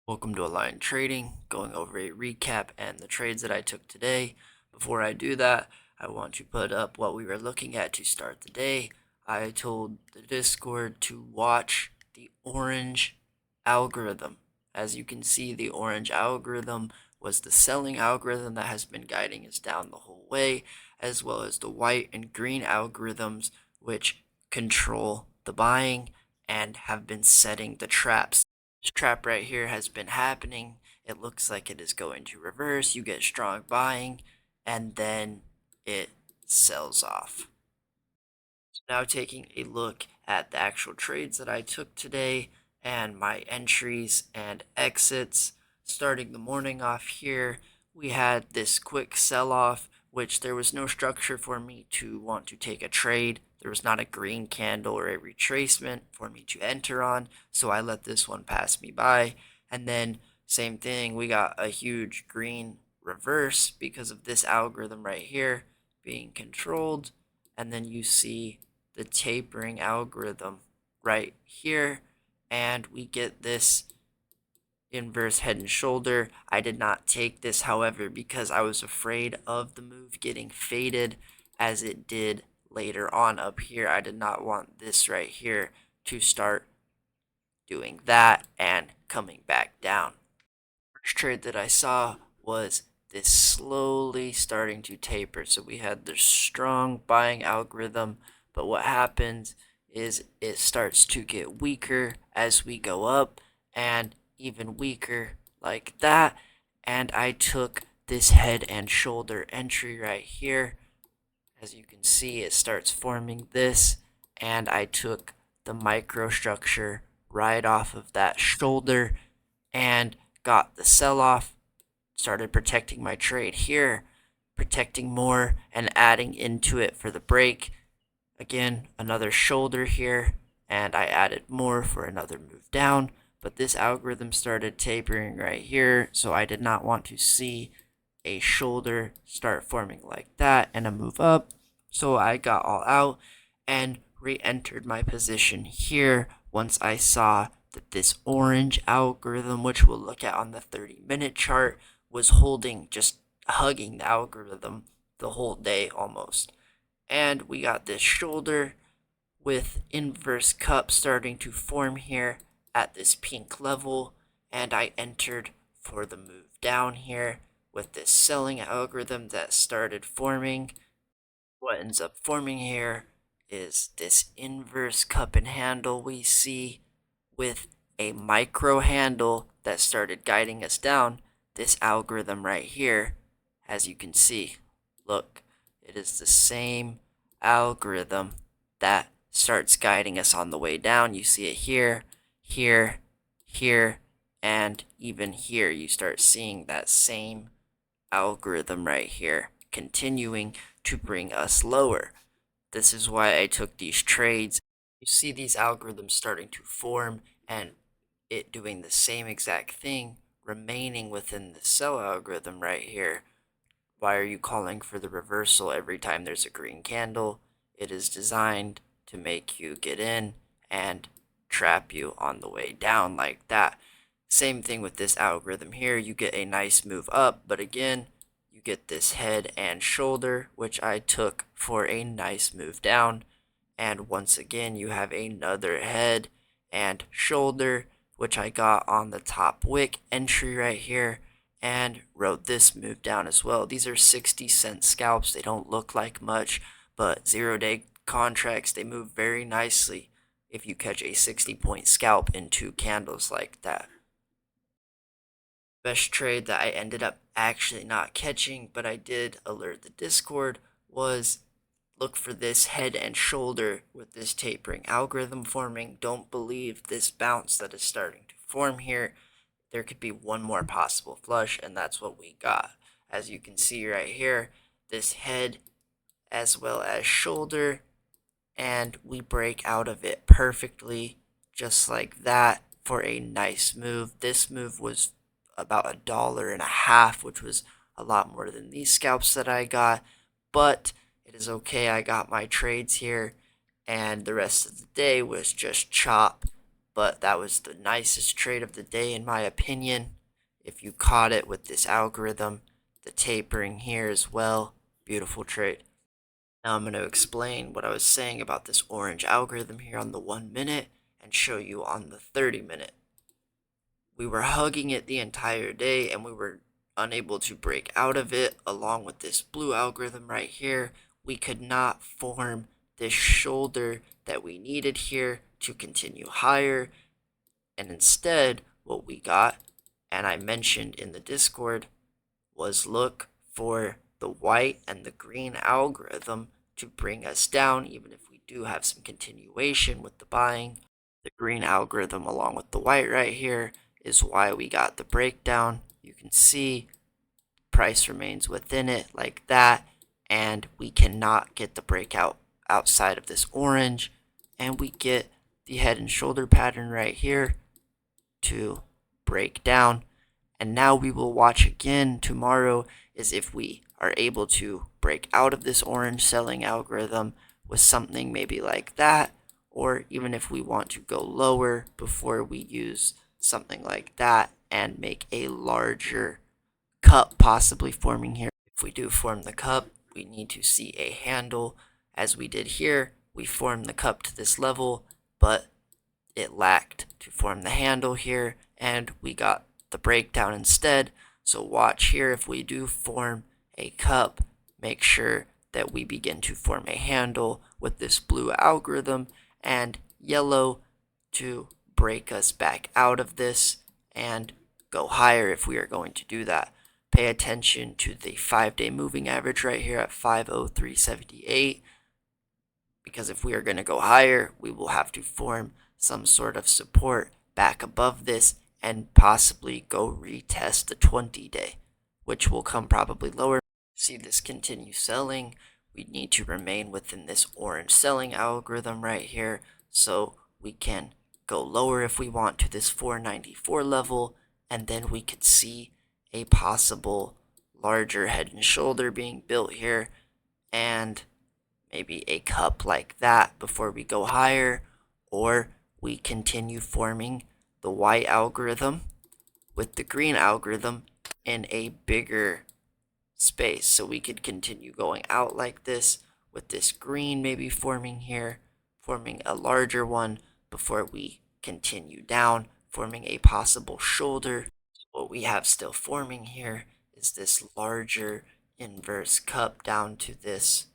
Welcome to Aligned Trading, going over a recap and the trades that I took today. Before I do that, I want to put up what we were looking at to start the day. I told the Discord to watch the orange algorithm. As you can see, the orange algorithm was the selling algorithm that has been guiding us down the whole way, as well as the white and green algorithms, which control the buying and have been setting the traps. This trap right here has been happening. It looks like it is going to reverse. You get strong buying, and then it sells off. Now taking a look at the actual trades that I took today and my entries and exits. Starting the morning off here, we had this quick sell-off, which there was no structure for me to want to take a trade. There was not a green candle or a retracement for me to enter on, so I let this one pass me by. And then same thing, we got a huge green reverse because of this algorithm right here being controlled. And then you see the tapering algorithm right here, and we get this inverse head and shoulder. I did not take this, however, because I was afraid of the move getting faded as it did later on up here. I did not want this right here to start doing that and coming back down. First trade that I saw was this slowly starting to taper. So we had the strong buying algorithm, but what happens is it starts to get weaker as we go up and even weaker like that. And I took this head and shoulder entry right here. As you can see, it starts forming this, and I took the microstructure right off of that shoulder and got the sell-off, started protecting my trade here, protecting more and adding into it for the break. Again, another shoulder here, and I added more for another move down, but this algorithm started tapering right here, so I did not want to see a shoulder start forming like that and a move up. So I got all out and re-entered my position here once I saw that this orange algorithm, which we'll look at on the 30-minute chart, was holding, just hugging the algorithm the whole day almost. And we got this shoulder with inverse cup starting to form here at this pink level, and I entered for the move down here with this selling algorithm that started forming. What ends up forming here is this inverse cup and handle we see with a micro handle that started guiding us down. This algorithm right here, as you can see, look, it is the same algorithm that starts guiding us on the way down. You see it here, here, here, and even here. You start seeing that same algorithm right here continuing to bring us lower. This is why I took these trades. You see these algorithms starting to form and it doing the same exact thing, remaining within the sell algorithm right here. Why are you calling for the reversal every time there's a green candle? It is designed to make you get in and trap you on the way down like that. Same thing with this algorithm here. You get a nice move up, but again, you get this head and shoulder, which I took for a nice move down. And once again, you have another head and shoulder, which I got on the top wick entry right here, and wrote this move down as well. These are 60-cent scalps. They don't look like much, but 0-day contracts, they move very nicely if you catch a 60-point scalp in 2 candles like that. Best trade that I ended up actually not catching, but I did alert the Discord, was look for this head and shoulder with this tapering algorithm forming. Don't believe this bounce that is starting to form here. There could be one more possible flush, and that's what we got. As you can see right here, this head as well as shoulder, and we break out of it perfectly, just like that, for a nice move. This move was about $1.50, which was a lot more than these scalps that I got, but it is okay. I got my trades here, and the rest of the day was just chop but that was the nicest trade of the day in my opinion. If you caught it with this algorithm, the tapering here as well, beautiful trade. Now I'm going to explain what I was saying about this orange algorithm here on the 1 minute and show you on the 30 minute. We were hugging it the entire day and we were unable to break out of it. Along with this blue algorithm right here, we could not form this shoulder that we needed here to continue higher. And instead, what we got, and I mentioned in the Discord, was look for the white and the green algorithm to bring us down, even if we do have some continuation with the buying. The green algorithm along with the white right here is why we got the breakdown. You can see price remains within it like that, and we cannot get the breakout outside of this orange, and we get the head and shoulder pattern right here to break down. And now we will watch again tomorrow is if we are able to break out of this orange selling algorithm with something maybe like that, or even if we want to go lower before we use something like that and make a larger cup possibly forming here. If we do form the cup, we need to see a handle. As we did here, we formed the cup to this level, but it lacked to form the handle here, and we got the breakdown instead. So watch here, if we do form a cup, make sure that we begin to form a handle with this blue algorithm and yellow to break us back out of this and go higher if we are going to do that. Pay attention to the 5-day moving average right here at 50378, because if we are going to go higher, we will have to form some sort of support back above this and possibly go retest the 20-day, which will come probably lower. See this continue selling, we need to remain within this orange selling algorithm right here, so we can go lower if we want to this 494 level, and then we could see a possible larger head and shoulder being built here, and maybe a cup like that before we go higher, or we continue forming the white algorithm with the green algorithm in a bigger space. So we could continue going out like this with this green maybe forming here, forming a larger one before we continue down, forming a possible shoulder. So what we have still forming here is this larger inverse cup down to this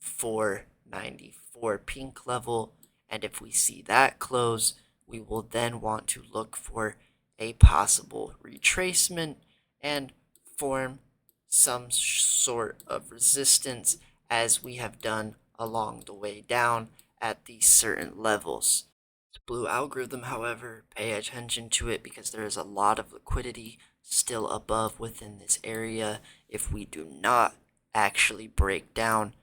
494 pink level, and if we see that close, we will then want to look for a possible retracement and form some sort of resistance as we have done along the way down at these certain levels. The blue algorithm, however, pay attention to it because there is a lot of liquidity still above within this area. If we do not actually break down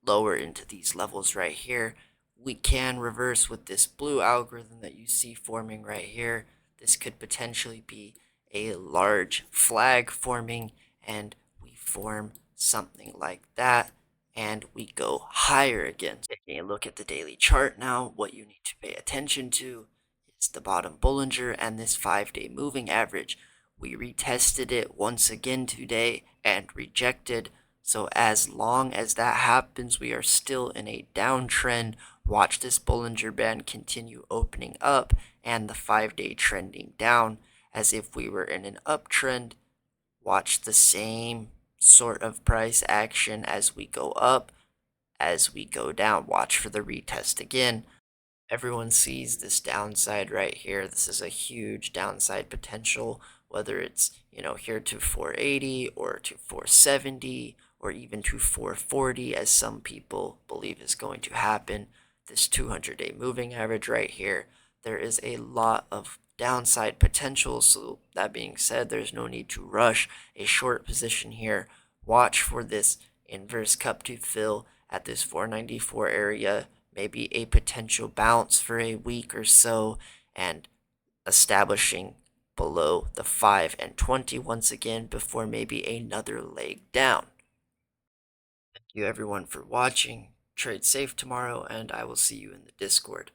lower into these levels right here, we can reverse with this blue algorithm that you see forming right here. This could potentially be a large flag forming, and we form something like that, and we go higher again. Taking a look at the daily chart now, what you need to pay attention to is the bottom Bollinger and this 5-day moving average. We retested it once again today and rejected. So as long as that happens, we are still in a downtrend. Watch this Bollinger Band continue opening up and the 5-day trending down as if we were in an uptrend. Watch the same sort of price action as we go up, as we go down. Watch for the retest again. Everyone sees this downside right here. This is a huge downside potential, whether it's, here to 480 or to 470 or even to 440, as some people believe is going to happen. This 200-day moving average right here, there is a lot of downside potential. So that being said, there's no need to rush a short position here. Watch for this inverse cup to fill at this 494 area, maybe a potential bounce for a week or so, and establishing below the 5 and 20 once again before maybe another leg down. Thank you everyone for watching. Trade safe tomorrow, and I will see you in the Discord.